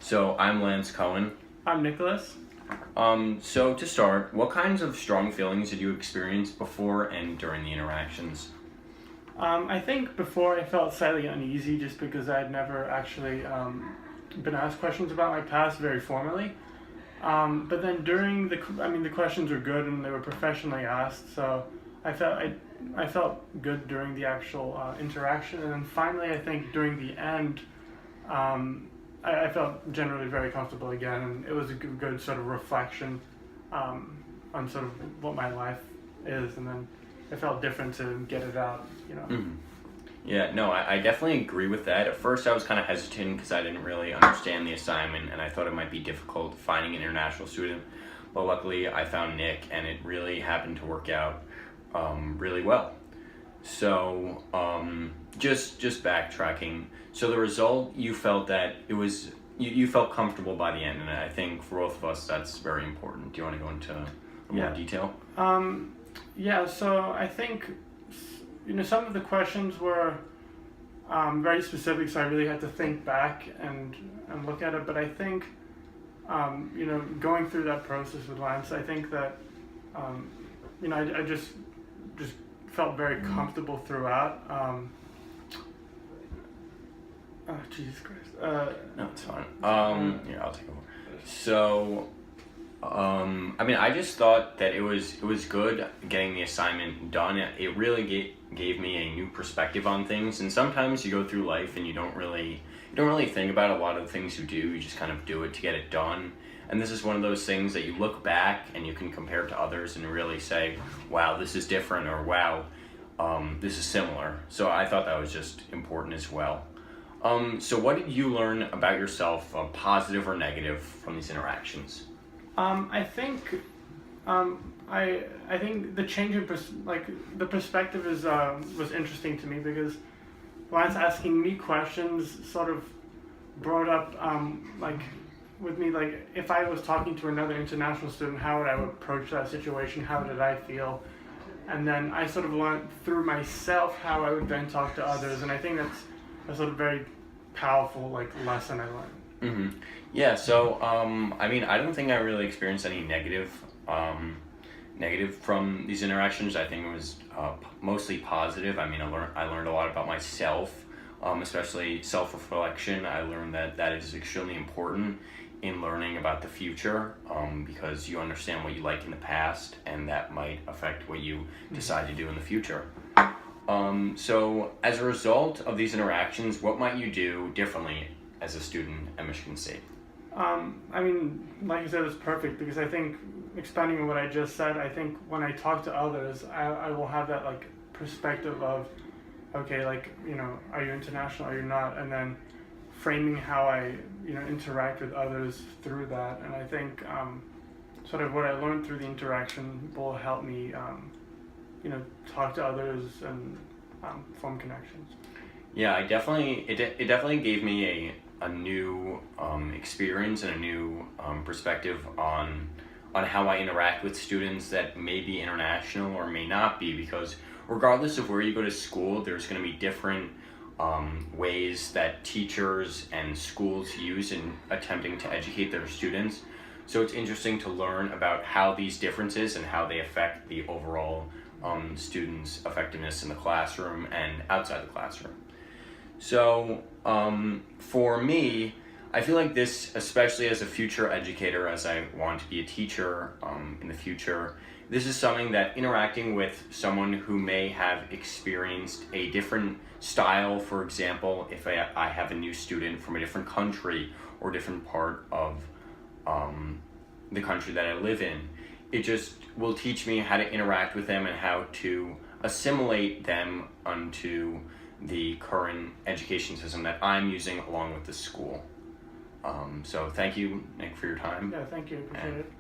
So I'm Lance Cohen. I'm Nicholas. So to start, what kinds of strong feelings did you experience before and during the interactions? I think before I felt slightly uneasy just because I had never actually been asked questions about my past very formally. But then during the questions were good and they were professionally asked, so I felt good during the actual interaction. And then finally, I think during the end, I felt generally very comfortable again, and it was a good sort of reflection on sort of what my life is, and then it felt different to get it out, Mhm. Yeah, no, I definitely agree with that. At first, I was kind of hesitant because I didn't really understand the assignment, and I thought it might be difficult finding an international student. But luckily, I found Nick, and it really happened to work out really well. So, just backtracking. So the result, you felt that it was you felt comfortable by the end, and I think for both of us, that's very important. Do you want to go into more detail? Yeah, so I think, some of the questions were very specific, so I really had to think back and look at it. But I think, going through that process with Lance, I think that, I just felt very comfortable throughout. Oh, Jesus Christ. No, it's fine. Yeah, I'll take over. So, I just thought that it was good getting the assignment done. It really gave me a new perspective on things. And sometimes you go through life and you don't really think about a lot of the things you do. You just kind of do it to get it done. And this is one of those things that you look back and you can compare to others and really say, wow, this is different, or wow, this is similar. So I thought that was just important as well. So what did you learn about yourself, positive or negative, from these interactions? I think I think the change in the perspective is was interesting to me, because Lance asking me questions sort of brought up with me, if I was talking to another international student, how would I approach that situation? How did I feel? And then I sort of learned through myself how I would then talk to others, and I think that's a sort of very powerful lesson I learned. Mm-hmm. Yeah, so I don't think I really experienced any negative from these interactions. I think it was mostly positive. I learned a lot about myself, especially self-reflection. I learned that is extremely important in learning about the future, because you understand what you like in the past, and that might affect what you decide to do in the future. So as a result of these interactions, what might you do differently as a student at Michigan State? Like you said, it's perfect, because I think, expanding on what I just said, I think when I talk to others, I will have that perspective of, okay, are you international, are you not, and then framing how I interact with others through that. And I think sort of what I learned through the interaction will help me talk to others and form connections. Yeah, it definitely gave me a new experience and a new perspective on how I interact with students that may be international or may not be, because regardless of where you go to school, there's going to be different ways that teachers and schools use in attempting to educate their students. So it's interesting to learn about how these differences and how they affect the overall students' effectiveness in the classroom and outside the classroom. So for me, I feel like this, especially as a future educator, as I want to be a teacher in the future, this is something that interacting with someone who may have experienced a different style, for example, if I have a new student from a different country or different part of the country that I live in, it just will teach me how to interact with them and how to assimilate them onto the current education system that I'm using along with the school. So thank you, Nick, for your time. Yeah, thank you. Appreciate it.